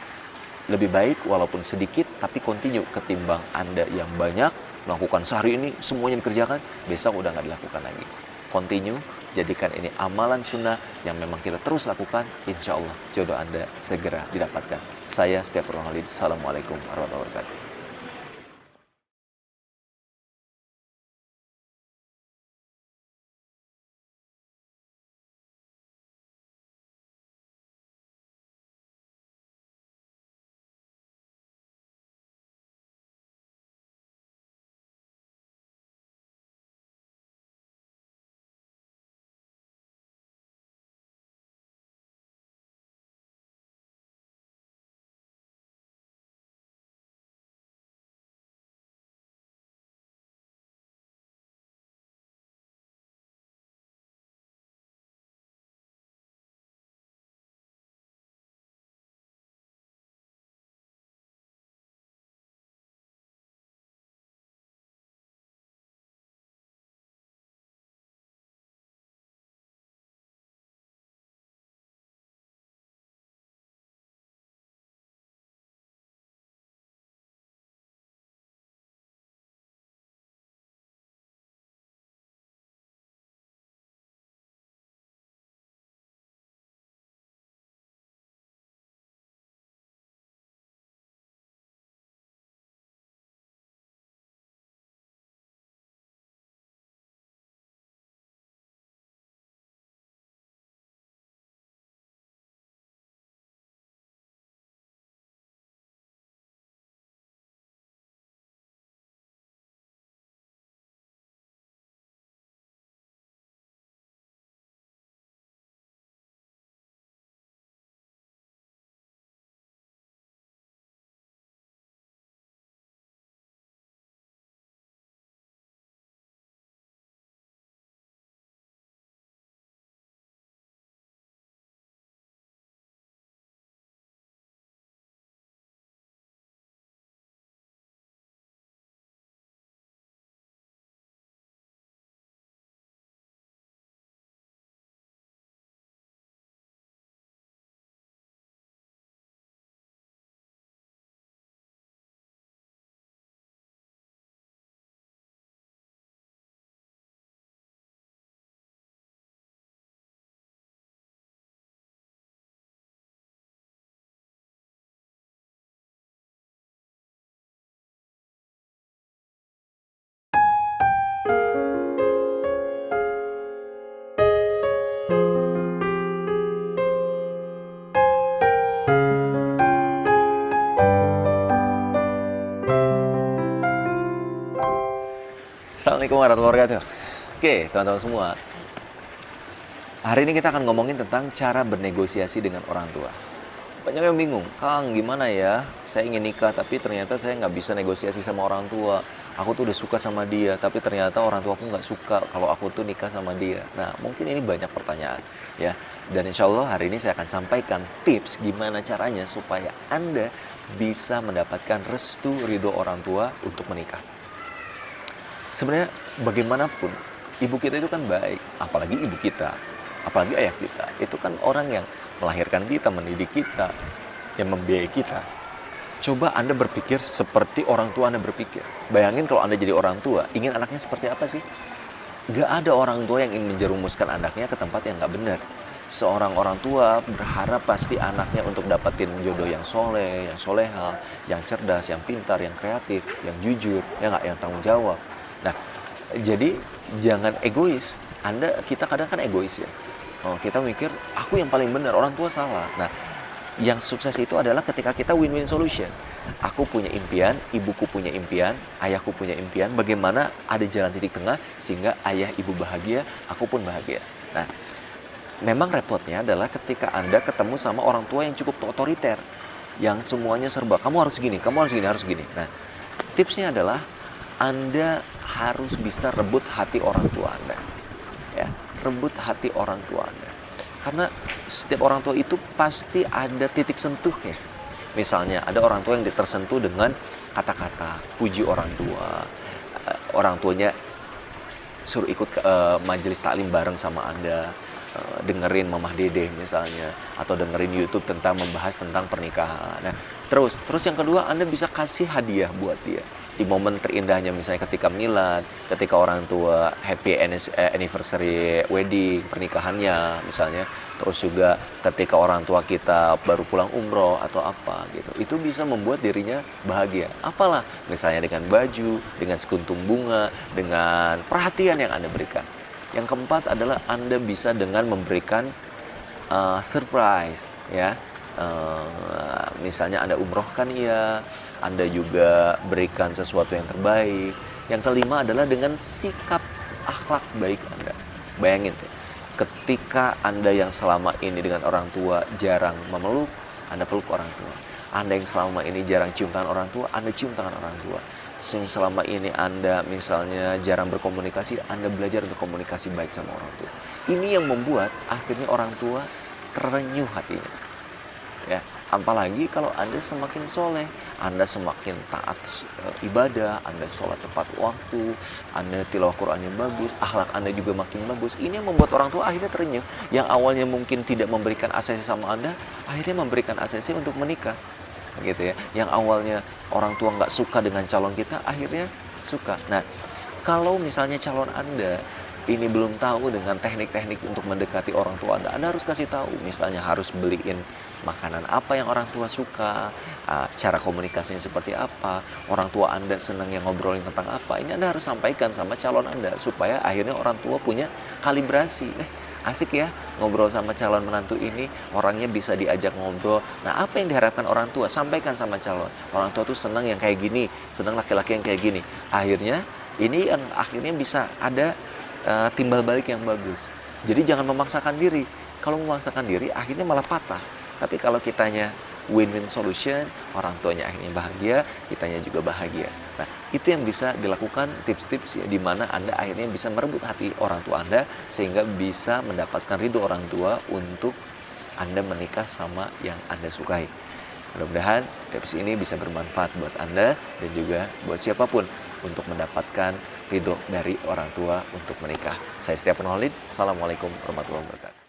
Lebih baik walaupun sedikit, tapi kontinu ketimbang Anda yang banyak, melakukan sehari ini, semuanya dikerjakan, besok udah nggak dilakukan lagi. Kontinu, jadikan ini amalan sunnah yang memang kita terus lakukan, insya Allah jodoh Anda segera didapatkan. Saya Stefan Khalid, Assalamualaikum warahmatullahi wabarakatuh. Assalamualaikum warahmatullahi wabarakatuh. Oke, teman-teman semua. Hari ini kita akan ngomongin tentang cara bernegosiasi dengan orang tua. Banyak yang bingung, Kang, gimana ya? Saya ingin nikah, tapi ternyata saya nggak bisa negosiasi sama orang tua. Aku tuh udah suka sama dia, tapi ternyata orang tua aku nggak suka kalau aku tuh nikah sama dia. Nah, mungkin ini banyak pertanyaan, ya. Dan insya Allah hari ini saya akan sampaikan tips gimana caranya supaya Anda bisa mendapatkan restu ridho orang tua untuk menikah. Sebenarnya bagaimanapun, ibu kita itu kan baik, apalagi ibu kita, apalagi ayah kita. Itu kan orang yang melahirkan kita, mendidik kita, yang membiayai kita. Coba Anda berpikir seperti orang tua Anda berpikir. Bayangin kalau Anda jadi orang tua, ingin anaknya seperti apa sih? Gak ada orang tua yang ingin menjerumuskan anaknya ke tempat yang gak benar. Seorang orang tua berharap pasti anaknya untuk dapetin jodoh yang soleh, yang soleha, yang cerdas, yang pintar, yang kreatif, yang jujur, yang tanggung jawab. Nah, jadi jangan egois. Kita kadang kan egois ya. Kita mikir, aku yang paling benar, orang tua salah. Nah, yang sukses itu adalah ketika kita win-win solution. Aku punya impian, ibuku punya impian, ayahku punya impian. Bagaimana ada jalan titik tengah sehingga ayah ibu bahagia, aku pun bahagia. Nah, memang repotnya adalah ketika Anda ketemu sama orang tua yang cukup otoriter, yang semuanya serba, kamu harus gini, kamu harus gini, harus gini. Nah, tipsnya adalah Anda harus bisa rebut hati orang tua Anda. Ya, rebut hati orang tua Anda. Karena setiap orang tua itu pasti ada titik sentuh ya. Misalnya ada orang tua yang tersentuh dengan kata-kata puji orang tua. Orang tuanya suruh ikut ke majelis taklim bareng sama Anda. Dengerin Mamah Dede misalnya, atau dengerin YouTube tentang membahas tentang pernikahan. Nah, terus yang kedua, Anda bisa kasih hadiah buat dia di momen terindahnya, misalnya ketika milad, ketika orang tua happy anniversary wedding, pernikahannya misalnya. Terus juga ketika orang tua kita baru pulang umroh atau apa gitu, itu bisa membuat dirinya bahagia. Apalah, misalnya dengan baju, dengan sekuntum bunga, dengan perhatian yang Anda berikan. Yang keempat adalah Anda bisa dengan memberikan surprise, ya. Misalnya Anda umrohkan ia, Anda juga berikan sesuatu yang terbaik. Yang kelima adalah dengan sikap akhlak baik Anda. Bayangin tuh, ketika Anda yang selama ini dengan orang tua jarang memeluk, Anda peluk orang tua. Anda yang selama ini jarang cium tangan orang tua, Anda cium tangan orang tua. Yang selama ini Anda misalnya jarang berkomunikasi, Anda belajar untuk komunikasi baik sama orang tua. Ini yang membuat akhirnya orang tua terenyuh hatinya. Ya, apalagi kalau Anda semakin soleh, Anda semakin taat ibadah, Anda sholat tepat waktu, Anda tilawah Quran yang bagus, akhlak Anda juga makin bagus. Ini yang membuat orang tua akhirnya terenyuh. Yang awalnya mungkin tidak memberikan ACC sama Anda, akhirnya memberikan ACC untuk menikah, gitu ya. Yang awalnya orang tua nggak suka dengan calon kita, akhirnya suka. Nah, kalau misalnya calon Anda ini belum tahu dengan teknik-teknik untuk mendekati orang tua Anda harus kasih tahu. Misalnya harus beliin makanan apa yang orang tua suka, cara komunikasinya seperti apa, orang tua Anda senang yang ngobrolin tentang apa. Ini Anda harus sampaikan sama calon Anda supaya akhirnya orang tua punya kalibrasi. Asik ya ngobrol sama calon menantu ini, orangnya bisa diajak ngobrol. Nah, apa yang diharapkan orang tua? Sampaikan sama calon. Orang tua tuh senang yang kayak gini, senang laki-laki yang kayak gini. Akhirnya ini yang akhirnya bisa ada timbal balik yang bagus. Jadi jangan memaksakan diri. Kalau memaksakan diri akhirnya malah patah. Tapi kalau kitanya win-win solution, orang tuanya akhirnya bahagia, kitanya juga bahagia. Nah, itu yang bisa dilakukan tips-tips ya, di mana Anda akhirnya bisa merebut hati orang tua Anda sehingga bisa mendapatkan ridho orang tua untuk Anda menikah sama yang Anda sukai. Mudah-mudahan tips ini bisa bermanfaat buat Anda dan juga buat siapapun untuk mendapatkan ridho dari orang tua untuk menikah. Saya Setiawan Holid. Assalamualaikum warahmatullahi wabarakatuh.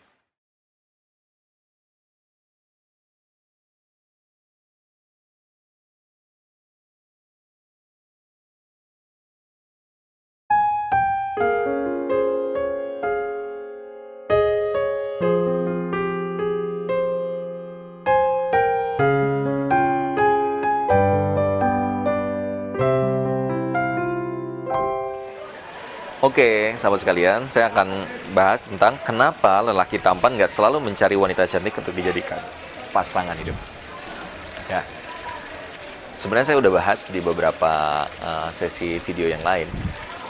Oke, sahabat sekalian, saya akan bahas tentang kenapa lelaki tampan nggak selalu mencari wanita cantik untuk dijadikan pasangan hidup. Ya, sebenarnya saya udah bahas di beberapa sesi video yang lain.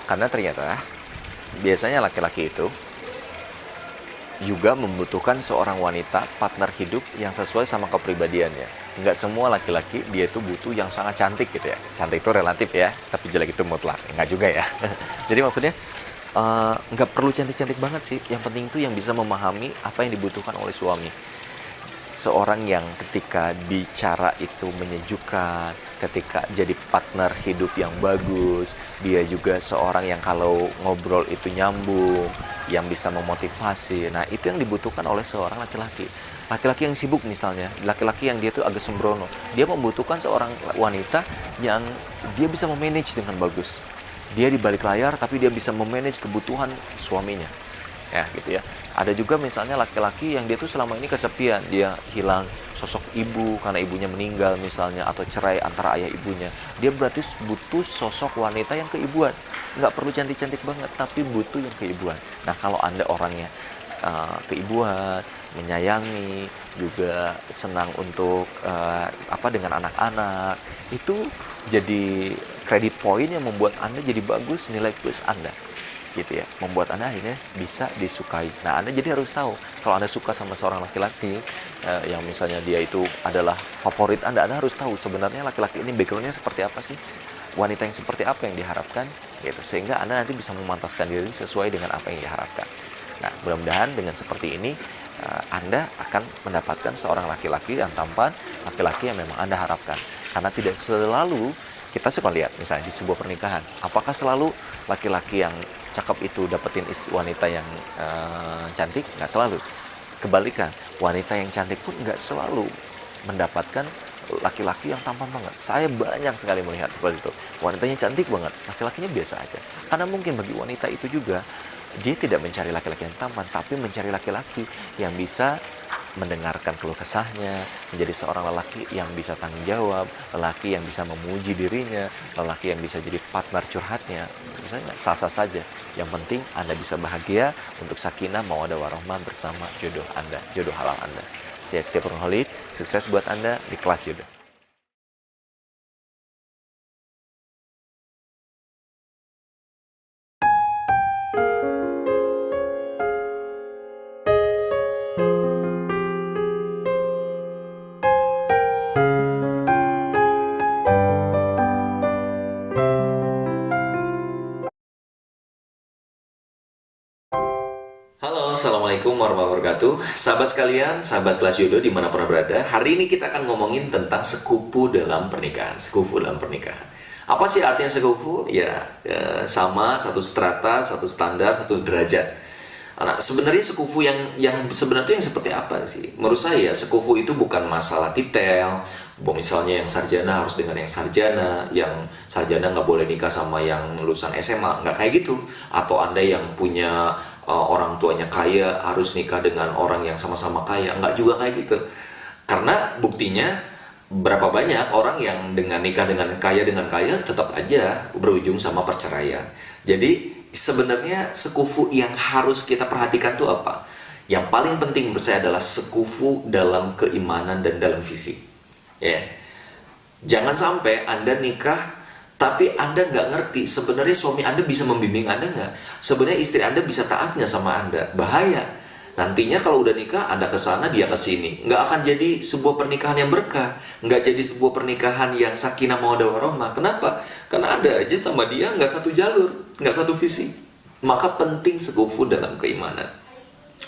Karena ternyata biasanya laki-laki itu juga membutuhkan seorang wanita partner hidup yang sesuai sama kepribadiannya. Nggak semua laki-laki dia itu butuh yang sangat cantik gitu ya. Cantik itu relatif ya, tapi jelek itu mutlak. Nggak juga ya. Jadi maksudnya nggak perlu cantik-cantik banget sih. Yang penting itu yang bisa memahami apa yang dibutuhkan oleh suami. Seorang yang ketika bicara itu menyejukkan, ketika jadi partner hidup yang bagus, dia juga seorang yang kalau ngobrol itu nyambung, yang bisa memotivasi. Nah, itu yang dibutuhkan oleh seorang laki-laki. Laki-laki yang sibuk misalnya, laki-laki yang dia tuh agak sembrono, dia membutuhkan seorang wanita yang dia bisa memanage dengan bagus. Dia di balik layar tapi dia bisa memanage kebutuhan suaminya. Ya, gitu ya. Ada juga misalnya laki-laki yang dia tuh selama ini kesepian, dia hilang sosok ibu karena ibunya meninggal misalnya, atau cerai antara ayah ibunya. Dia berarti butuh sosok wanita yang keibuan. Nggak perlu cantik-cantik banget, tapi butuh yang keibuan. Nah, kalau Anda orangnya keibuan, menyayangi, juga senang untuk dengan anak-anak, itu jadi kredit poin yang membuat Anda jadi bagus, nilai plus Anda. Gitu ya, membuat Anda akhirnya bisa disukai. Nah, Anda jadi harus tahu, kalau Anda suka sama seorang laki-laki yang misalnya dia itu adalah favorit Anda harus tahu sebenarnya laki-laki ini backgroundnya seperti apa sih, wanita yang seperti apa yang diharapkan, gitu, sehingga Anda nanti bisa memantaskan diri sesuai dengan apa yang diharapkan. Nah, mudah-mudahan dengan seperti ini Anda akan mendapatkan seorang laki-laki yang tampan, laki-laki yang memang Anda harapkan. Karena tidak selalu kita suka lihat misalnya di sebuah pernikahan, apakah selalu laki-laki yang cakep itu dapetin wanita yang cantik? Nggak selalu. Kebalikan, wanita yang cantik pun nggak selalu mendapatkan laki-laki yang tampan banget. Saya banyak sekali melihat seperti itu. Wanitanya cantik banget, laki-lakinya biasa aja. Karena mungkin bagi wanita itu juga, dia tidak mencari laki-laki yang tampan, tapi mencari laki-laki yang bisa mendengarkan keluh kesahnya, menjadi seorang lelaki yang bisa tanggung jawab, lelaki yang bisa memuji dirinya, lelaki yang bisa jadi partner curhatnya. Misalnya sah-sah saja. Yang penting Anda bisa bahagia untuk sakinah mawaddah warahmah bersama jodoh Anda, jodoh halal Anda. Saya Setia Nurholis, sukses buat Anda di kelas jodoh. Halo, Assalamualaikum warahmatullahi wabarakatuh. Sahabat sekalian, sahabat kelas jodoh dimanapun berada, hari ini kita akan ngomongin tentang sekufu dalam pernikahan. Sekufu dalam pernikahan. Apa sih artinya sekufu? Ya, sama, satu strata, satu standar, satu derajat. Nah, sebenarnya sekufu yang sebenarnya yang seperti apa sih? Menurut saya, sekufu itu bukan masalah titel. Misalnya yang sarjana harus dengan yang sarjana nggak boleh nikah sama yang lulusan SMA, nggak kayak gitu. Atau Anda yang punya orang tuanya kaya harus nikah dengan orang yang sama-sama kaya, nggak juga kayak gitu. Karena buktinya berapa banyak orang yang nikah dengan kaya tetap aja berujung sama perceraian. Jadi sebenarnya sekufu yang harus kita perhatikan tuh apa? Yang paling penting menurut saya adalah sekufu dalam keimanan dan dalam fisik. Ya, jangan sampai Anda nikah tapi Anda nggak ngerti sebenarnya suami Anda bisa membimbing Anda nggak? Sebenarnya istri Anda bisa taat nggak sama Anda? Bahaya. Nantinya kalau udah nikah, Anda ke sana, dia ke sini. Nggak akan jadi sebuah pernikahan yang berkah. Nggak jadi sebuah pernikahan yang sakinah mawaddah warahmah. Kenapa? Karena Anda aja sama dia nggak satu jalur, nggak satu visi. Maka penting sekufu dalam keimanan.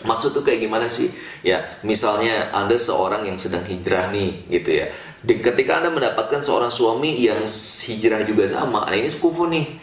Maksud tuh kayak gimana sih? Ya, misalnya Anda seorang yang sedang hijrah nih, gitu ya. Ketika Anda mendapatkan seorang suami yang hijrah juga sama, ini sekufu nih.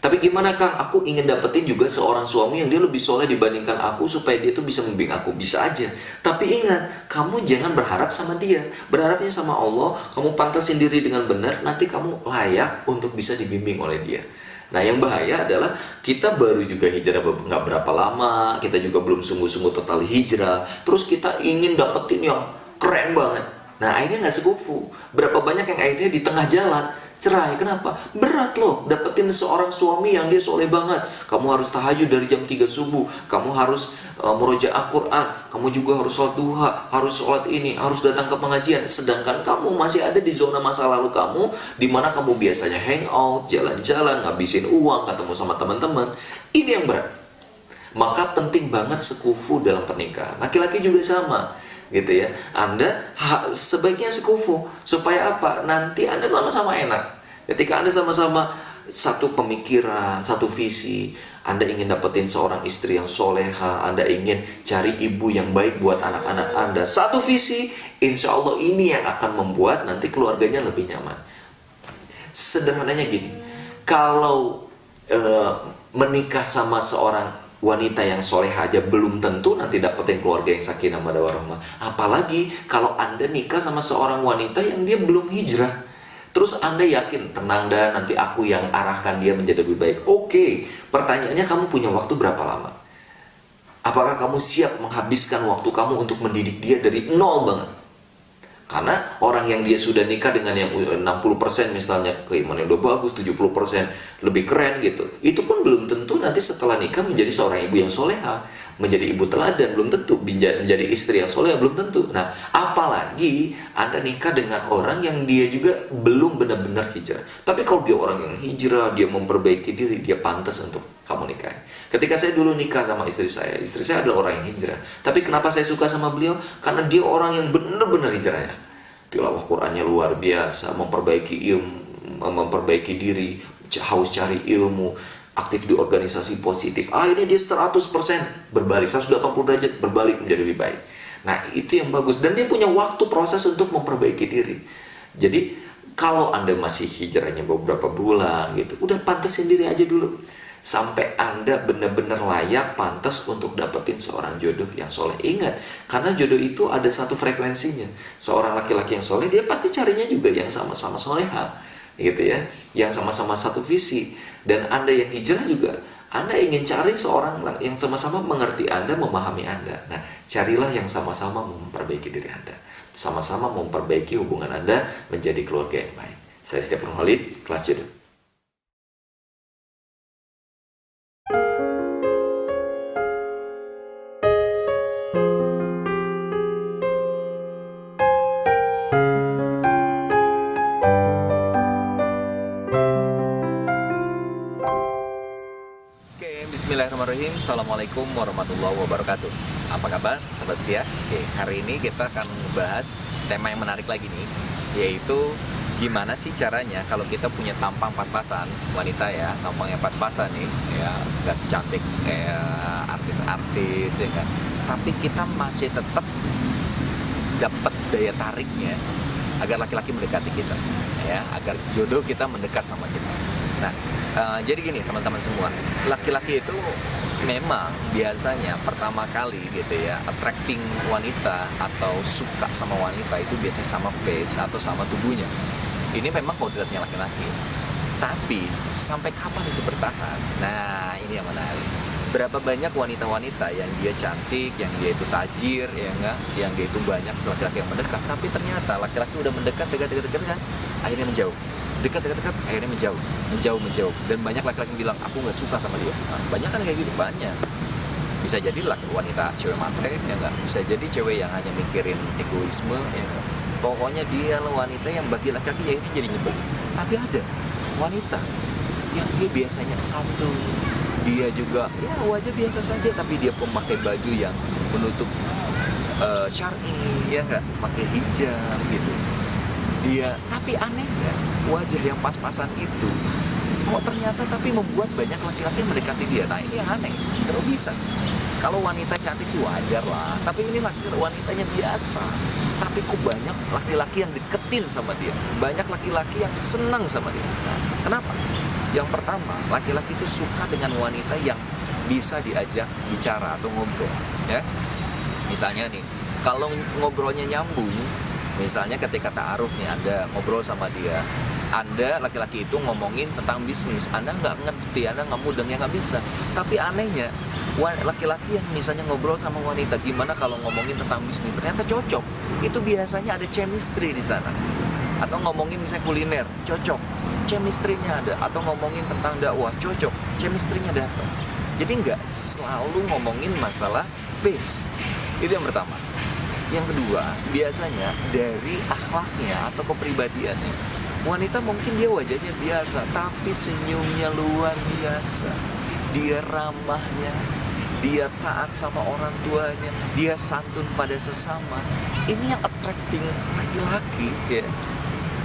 Tapi gimana Kang? Aku ingin dapetin juga seorang suami yang dia lebih soleh dibandingkan aku supaya dia tuh bisa membimbing aku. Bisa aja. Tapi ingat, kamu jangan berharap sama dia. Berharapnya sama Allah, kamu pantasin diri dengan benar, nanti kamu layak untuk bisa dibimbing oleh dia. Nah, yang bahaya adalah kita baru juga hijrah nggak berapa lama, kita juga belum sungguh-sungguh total hijrah, terus kita ingin dapetin yang keren banget. Nah, akhirnya nggak sekufu. Berapa banyak yang akhirnya di tengah jalan cerai. Kenapa? Berat loh dapetin seorang suami yang dia soleh banget. Kamu harus tahajud dari jam 3 subuh, kamu harus murojaah Quran, kamu juga harus sholat duha, harus sholat ini, harus datang ke pengajian. Sedangkan kamu masih ada di zona masa lalu kamu, di mana kamu biasanya hangout, jalan-jalan, ngabisin uang, ketemu sama teman-teman. Ini yang berat. Maka penting banget sekufu dalam pernikahan. Laki-laki juga sama, gitu ya. Anda sebaiknya sekufu supaya apa? Nanti Anda sama-sama enak. Ketika Anda sama-sama satu pemikiran, satu visi, Anda ingin dapetin seorang istri yang soleha, Anda ingin cari ibu yang baik buat anak-anak Anda, satu visi, insya Allah ini yang akan membuat nanti keluarganya lebih nyaman. Sederhananya gini, kalau menikah sama seorang wanita yang soleha aja belum tentu nanti dapetin keluarga yang sakinah mawaddah warahmah. Apalagi kalau Anda nikah sama seorang wanita yang dia belum hijrah. Terus Anda yakin, tenang dah, nanti aku yang arahkan dia menjadi lebih baik. Oke, pertanyaannya kamu punya waktu berapa lama? Apakah kamu siap menghabiskan waktu kamu untuk mendidik dia dari nol banget? Karena orang yang dia sudah nikah dengan yang 60% misalnya, keimanannya udah bagus, 70% lebih keren gitu, itu pun belum tentu nanti setelah nikah menjadi seorang ibu yang soleha, menjadi ibu teladan, belum tentu. Menjadi istri yang soleha, belum tentu. Nah, apalagi Anda nikah dengan orang yang dia juga belum benar-benar hijrah. Tapi kalau dia orang yang hijrah, dia memperbaiki diri, dia pantas untuk kamu nikah. Ketika saya dulu nikah sama istri saya adalah orang yang hijrah. Tapi kenapa saya suka sama beliau? Karena dia orang yang benar-benar hijrahnya. Tilawah Qurannya luar biasa, memperbaiki ilmu, memperbaiki diri, haus cari ilmu, aktif di organisasi positif. Akhirnya dia 100% berbalik, 180 derajat berbalik menjadi lebih baik. Nah, itu yang bagus. Dan dia punya waktu proses untuk memperbaiki diri. Jadi, kalau Anda masih hijrahnya beberapa bulan gitu, udah pantesin diri aja dulu. Sampai Anda benar-benar layak, pantas untuk dapetin seorang jodoh yang soleh. Ingat, karena jodoh itu ada satu frekuensinya. Seorang laki-laki yang soleh, dia pasti carinya juga yang sama-sama soleha, gitu ya, yang sama-sama satu visi. Dan Anda yang hijrah juga, Anda ingin cari seorang yang sama-sama mengerti Anda, memahami Anda. Nah, carilah yang sama-sama memperbaiki diri Anda, sama-sama memperbaiki hubungan Anda menjadi keluarga yang baik. Saya Stephen Khalid, kelas jodoh. Bismillahirrahmanirrahim. Assalamualaikum warahmatullahi wabarakatuh. Apa kabar sahabat setia? Oke, hari ini kita akan membahas tema yang menarik lagi nih, yaitu gimana sih caranya kalau kita punya tampang pas-pasan, wanita ya, tampangnya pas-pasan nih ya, gak secantik kayak artis-artis ya kan, tapi kita masih tetap dapat daya tariknya agar laki-laki mendekati kita ya, agar jodoh kita mendekat sama kita. Nah, jadi gini teman-teman semua, laki-laki itu memang biasanya pertama kali gitu ya, attracting wanita atau suka sama wanita itu biasanya sama face atau sama tubuhnya. Ini memang kodratnya laki-laki. Tapi sampai kapan itu bertahan? Nah, ini yang menarik. Berapa banyak wanita-wanita yang dia cantik, yang dia itu tajir, ya enggak, yang dia itu banyak laki-laki yang mendekat, tapi ternyata laki-laki udah mendekat, dekat kan, akhirnya menjauh. Dekat, akhirnya menjauh. Dan banyak laki-laki bilang, aku nggak suka sama dia. Nah, banyak kan kayak gitu, banyak. Bisa jadi wanita cewek matre, ya nggak? Bisa jadi cewek yang hanya mikirin egoisme, ya nggak? Pokoknya dia wanita yang bagi laki-laki ya ini jadi nyebelin. Tapi ada wanita yang dia biasanya santun, dia juga ya wajah biasa saja, tapi dia memakai baju yang menutup syar'i, ya nggak? Pakai hijab gitu. Dia, tapi anehnya wajah yang pas-pasan itu kok ternyata tapi membuat banyak laki-laki mendekati dia. Nah, ini yang aneh. Kalau bisa, kalau wanita cantik sih wajar lah, tapi ini wanitanya biasa, tapi kok banyak laki-laki yang deketin sama dia, banyak laki-laki yang senang sama dia. Nah, kenapa? Yang pertama, laki-laki itu suka dengan wanita yang bisa diajak bicara atau ngobrol ya. Misalnya nih, kalau ngobrolnya nyambung, misalnya ketika ta'aruf nih, Anda ngobrol sama dia, Anda laki-laki itu ngomongin tentang bisnis, Anda nggak ngerti, Anda nggak mudeng, ya nggak bisa. Tapi anehnya, laki-laki yang misalnya ngobrol sama wanita, gimana kalau ngomongin tentang bisnis, ternyata cocok. Itu biasanya ada chemistry di sana. Atau ngomongin misalnya kuliner, cocok, chemistry-nya ada. Atau ngomongin tentang dakwah, cocok, chemistry-nya dapat. Jadi nggak selalu ngomongin masalah face. Itu yang pertama. Yang kedua, biasanya dari akhlaknya atau kepribadiannya. Wanita mungkin dia wajahnya biasa, tapi senyumnya luar biasa. Dia ramahnya, dia taat sama orang tuanya, dia santun pada sesama. Ini yang attracting laki-laki, ya.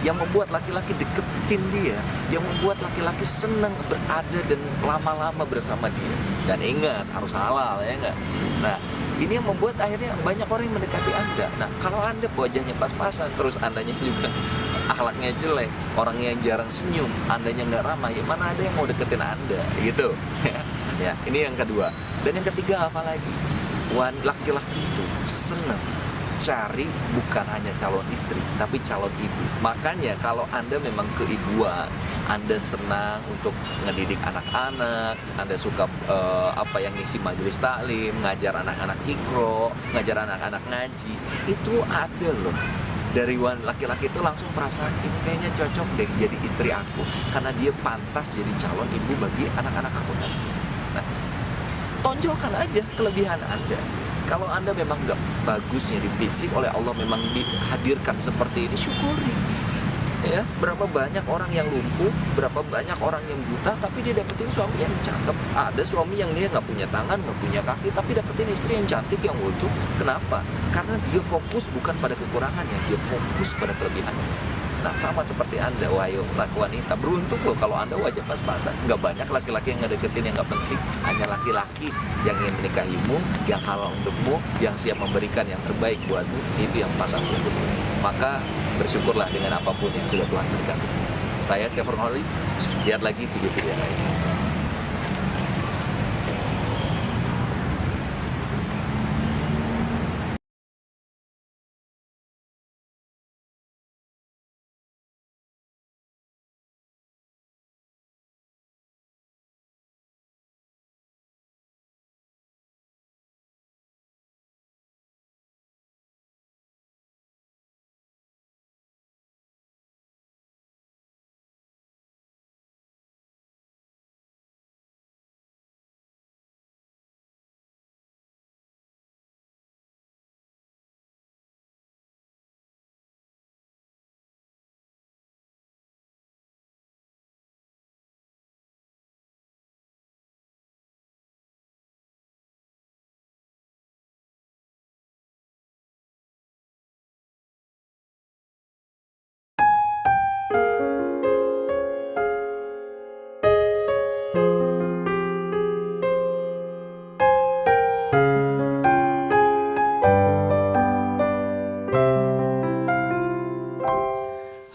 Yang membuat laki-laki deketin dia, yang membuat laki-laki senang berada dan lama-lama bersama dia. Dan ingat, harus halal, ya enggak? Nah, ini yang membuat akhirnya banyak orang yang mendekati Anda. Nah, kalau Anda wajahnya pas-pasan, terus Andanya juga akhlaknya jelek, orangnya yang jarang senyum, Andanya nggak ramah, ya mana ada yang mau deketin Anda, gitu. Ya, ini yang kedua. Dan yang ketiga apa lagi? Laki-laki itu senang cari bukan hanya calon istri, tapi calon ibu. Makanya kalau Anda memang keibuan, Anda senang untuk ngedidik anak-anak, Anda suka yang ngisi majelis taklim, ngajar anak-anak ikro, ngajar anak-anak ngaji, itu ada loh. Dari laki-laki itu langsung perasaan ini kayaknya cocok deh jadi istri aku, karena dia pantas jadi calon ibu bagi anak-anak aku nanti. Nah, tonjolkan aja kelebihan Anda. Kalau Anda memang nggak bagusnya di fisik, oleh Allah memang dihadirkan seperti ini, syukuri. Ya, berapa banyak orang yang lumpuh, berapa banyak orang yang buta, tapi dia dapetin suami yang cakep. Ada suami yang dia nggak punya tangan, nggak punya kaki, tapi dapetin istri yang cantik, yang utuh. Kenapa? Karena dia fokus bukan pada kekurangannya, dia fokus pada kelebihannya. Nah, sama seperti Anda, wahai wanita, beruntung loh kalau Anda wajah pas-pasan. Nggak banyak laki-laki yang ngedeketin yang nggak penting. Hanya laki-laki yang ingin menikahimu, yang halal untukmu, yang siap memberikan yang terbaik buatmu. Itu yang pantas untukmu. Maka bersyukurlah dengan apapun yang sudah Tuhan berikan. Saya Stefan Holly, lihat lagi video-video yang lain.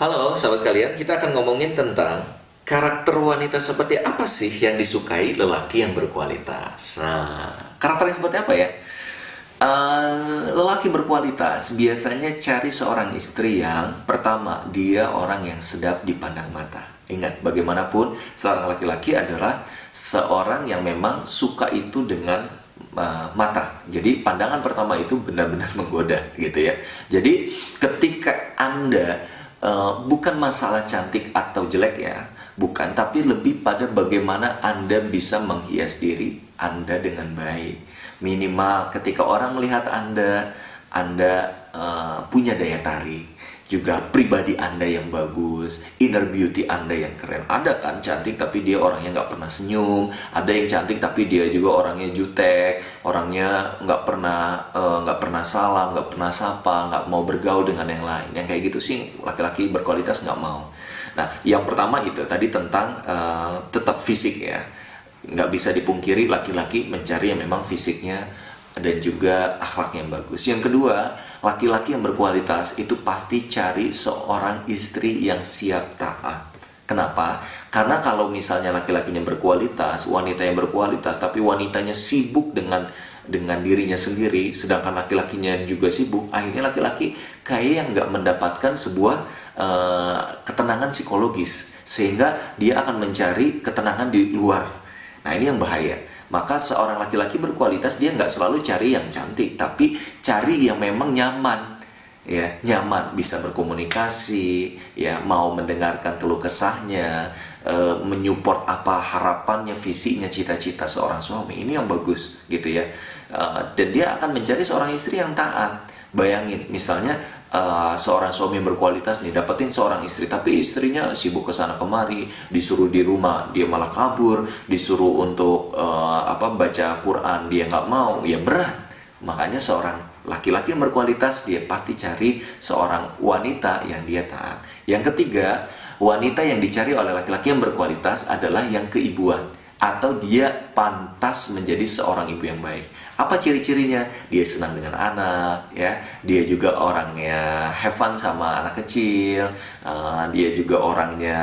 Halo sahabat sekalian, kita akan ngomongin tentang karakter wanita seperti apa sih yang disukai lelaki yang berkualitas. Nah, karakter yang seperti apa ya? Lelaki berkualitas biasanya cari seorang istri yang pertama, dia orang yang sedap dipandang mata. Ingat, bagaimanapun seorang laki-laki adalah seorang yang memang suka itu dengan mata. Jadi pandangan pertama itu benar-benar menggoda gitu ya. Jadi ketika Anda bukan masalah cantik atau jelek ya, bukan, tapi lebih pada bagaimana Anda bisa menghias diri Anda dengan baik. Minimal ketika orang melihat Anda punya daya tarik, juga pribadi Anda yang bagus, inner beauty Anda yang keren. Ada kan cantik tapi dia orangnya nggak pernah senyum, ada yang cantik tapi dia juga orangnya jutek, orangnya nggak pernah salam, nggak pernah sapa, nggak mau bergaul dengan yang lain. Yang kayak gitu sih laki-laki berkualitas nggak mau. Nah, yang pertama itu tadi tentang tetap fisik ya. Nggak bisa dipungkiri laki-laki mencari yang memang fisiknya dan juga akhlaknya yang bagus. Yang kedua, laki-laki yang berkualitas itu pasti cari seorang istri yang siap taat. Kenapa? Karena kalau misalnya laki-lakinya berkualitas, wanita yang berkualitas, tapi wanitanya sibuk dengan dirinya sendiri, sedangkan laki-lakinya juga sibuk, akhirnya laki-laki kayak yang nggak mendapatkan sebuah ketenangan psikologis, sehingga dia akan mencari ketenangan di luar. Nah, ini yang bahaya. Maka seorang laki-laki berkualitas dia nggak selalu cari yang cantik, tapi cari yang memang nyaman. ya, nyaman bisa berkomunikasi, ya, mau mendengarkan keluh kesahnya, menyupport apa harapannya, visinya, cita-cita seorang suami. Ini yang bagus gitu ya. Dan dia akan mencari seorang istri yang taat. Bayangin misalnya seorang suami yang berkualitas nih dapetin seorang istri, tapi istrinya sibuk kesana kemari, disuruh di rumah dia malah kabur, disuruh untuk baca Quran dia nggak mau, ya berat. Makanya seorang laki-laki yang berkualitas dia pasti cari seorang wanita yang dia taat. Yang ketiga, wanita yang dicari oleh laki-laki yang berkualitas adalah yang keibuan, atau dia pantas menjadi seorang ibu yang baik. Apa ciri-cirinya? Dia senang dengan anak, ya. Dia juga orangnya have fun sama anak kecil. Dia juga orangnya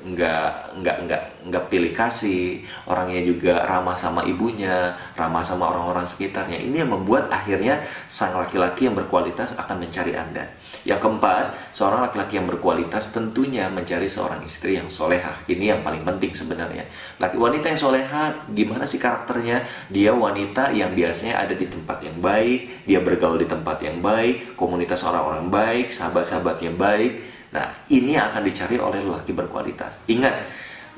nggak pilih kasih. Orangnya juga ramah sama ibunya, ramah sama orang-orang sekitarnya. Ini yang membuat akhirnya sang laki-laki yang berkualitas akan mencari Anda. Yang keempat, seorang laki-laki yang berkualitas tentunya mencari seorang istri yang solehah. Ini yang paling penting sebenarnya. Wanita yang solehah, gimana sih karakternya? Dia wanita yang biasanya ada di tempat yang baik, dia bergaul di tempat yang baik, komunitas orang-orang baik, sahabat-sahabat yang baik. Nah, ini akan dicari oleh lelaki berkualitas. Ingat,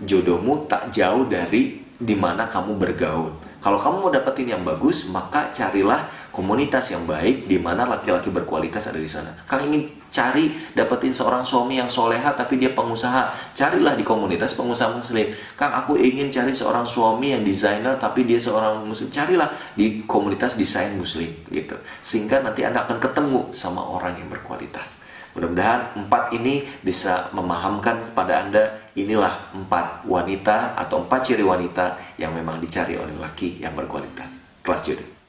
jodohmu tak jauh dari dimana kamu bergaul. Kalau kamu mau dapetin yang bagus, maka carilah komunitas yang baik di mana laki-laki berkualitas ada di sana. Kang ingin cari dapetin seorang suami yang soleha tapi dia pengusaha, carilah di komunitas pengusaha muslim. Kang, aku ingin cari seorang suami yang desainer tapi dia seorang muslim, carilah di komunitas desain muslim gitu. Sehingga nanti Anda akan ketemu sama orang yang berkualitas. Mudah-mudahan 4 ini bisa memahamkan kepada Anda, inilah 4 wanita atau 4 ciri wanita yang memang dicari oleh laki yang berkualitas. Kelas jodoh.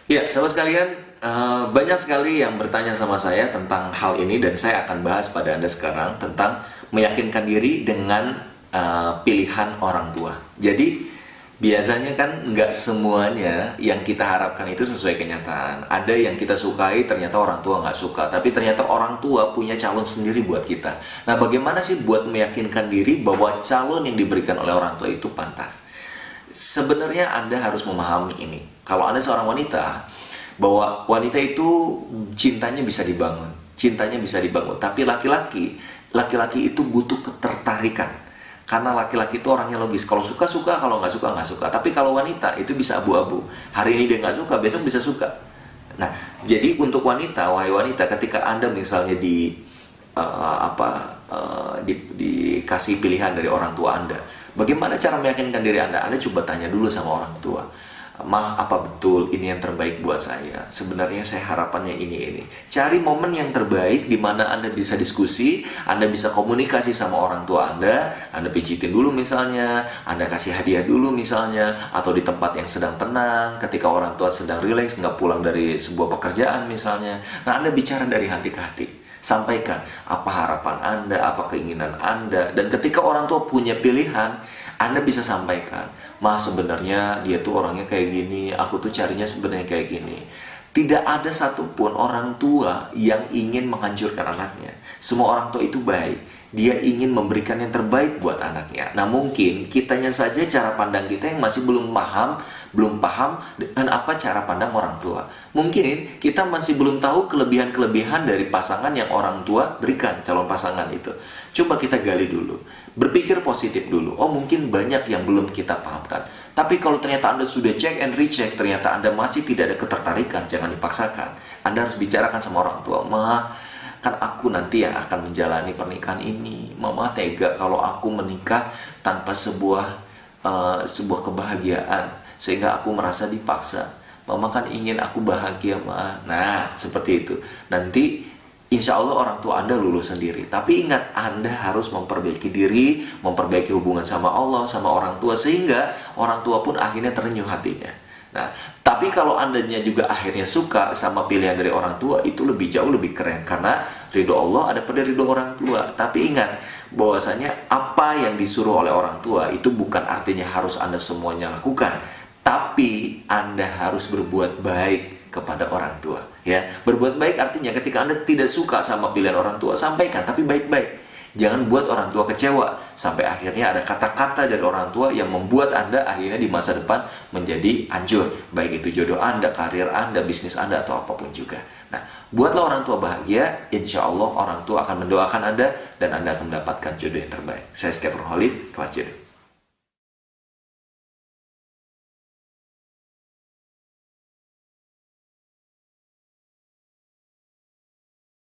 Ya, sahabat sekalian, banyak sekali yang bertanya sama saya tentang hal ini dan saya akan bahas pada Anda sekarang tentang meyakinkan diri dengan pilihan orang tua. Jadi, biasanya kan nggak semuanya yang kita harapkan itu sesuai kenyataan. Ada yang kita sukai, ternyata orang tua nggak suka. Tapi ternyata orang tua punya calon sendiri buat kita. Nah, bagaimana sih buat meyakinkan diri bahwa calon yang diberikan oleh orang tua itu pantas? Sebenarnya Anda harus memahami ini. Kalau Anda seorang wanita, bahwa wanita itu cintanya bisa dibangun. Cintanya bisa dibangun. Tapi laki-laki itu butuh ketertarikan. Karena laki-laki itu orangnya logis. Kalau suka, suka. Kalau nggak suka, nggak suka. Tapi kalau wanita itu bisa abu-abu. Hari ini dia nggak suka, besok bisa suka. Nah, jadi untuk wanita, wahai wanita, ketika Anda misalnya dikasih pilihan dari orang tua Anda, bagaimana cara meyakinkan diri Anda? Anda coba tanya dulu sama orang tua. Ma, apa betul ini yang terbaik buat saya? Sebenarnya saya harapannya ini. Cari momen yang terbaik di mana Anda bisa diskusi, Anda bisa komunikasi sama orang tua Anda pijitin dulu misalnya, Anda kasih hadiah dulu misalnya, atau di tempat yang sedang tenang, ketika orang tua sedang rileks, nggak pulang dari sebuah pekerjaan misalnya. Nah, Anda bicara dari hati ke hati. Sampaikan apa harapan Anda, apa keinginan Anda. Dan ketika orang tua punya pilihan, Anda bisa sampaikan, Ma, sebenarnya dia tuh orangnya kayak gini, aku tuh carinya sebenarnya kayak gini. Tidak ada satupun orang tua yang ingin menghancurkan anaknya. Semua orang tua itu baik. Dia ingin memberikan yang terbaik buat anaknya. Nah, mungkin kitanya saja cara pandang kita yang masih belum paham dengan apa cara pandang orang tua. Mungkin kita masih belum tahu kelebihan-kelebihan dari pasangan yang orang tua berikan, calon pasangan itu. Coba kita gali dulu. Berpikir positif dulu. Oh, mungkin banyak yang belum kita pahamkan. Tapi kalau ternyata Anda sudah check and recheck, ternyata Anda masih tidak ada ketertarikan, jangan dipaksakan. Anda harus bicarakan sama orang tua. Ma, kan aku nanti yang akan menjalani pernikahan ini. Mama tega kalau aku menikah tanpa sebuah kebahagiaan, sehingga aku merasa dipaksa. Mama kan ingin aku bahagia, Ma. Nah, seperti itu. Nanti insya Allah orang tua Anda lulus sendiri. Tapi ingat, Anda harus memperbaiki diri, memperbaiki hubungan sama Allah, sama orang tua, sehingga orang tua pun akhirnya terenyuh hatinya. Nah, tapi kalau Andanya juga akhirnya suka sama pilihan dari orang tua, itu jauh lebih keren. Karena ridho Allah ada pada ridho orang tua. Tapi ingat, bahwasanya apa yang disuruh oleh orang tua itu bukan artinya harus Anda semuanya lakukan. Tapi Anda harus berbuat baik kepada orang tua. Ya, berbuat baik artinya ketika Anda tidak suka sama pilihan orang tua, sampaikan, tapi baik-baik. Jangan buat orang tua kecewa, sampai akhirnya ada kata-kata dari orang tua yang membuat Anda akhirnya di masa depan menjadi hancur. Baik itu jodoh Anda, karir Anda, bisnis Anda, atau apapun juga. Nah, buatlah orang tua bahagia, insya Allah orang tua akan mendoakan Anda, dan Anda akan mendapatkan jodoh yang terbaik. Saya Skepper Holid, kelas jodoh.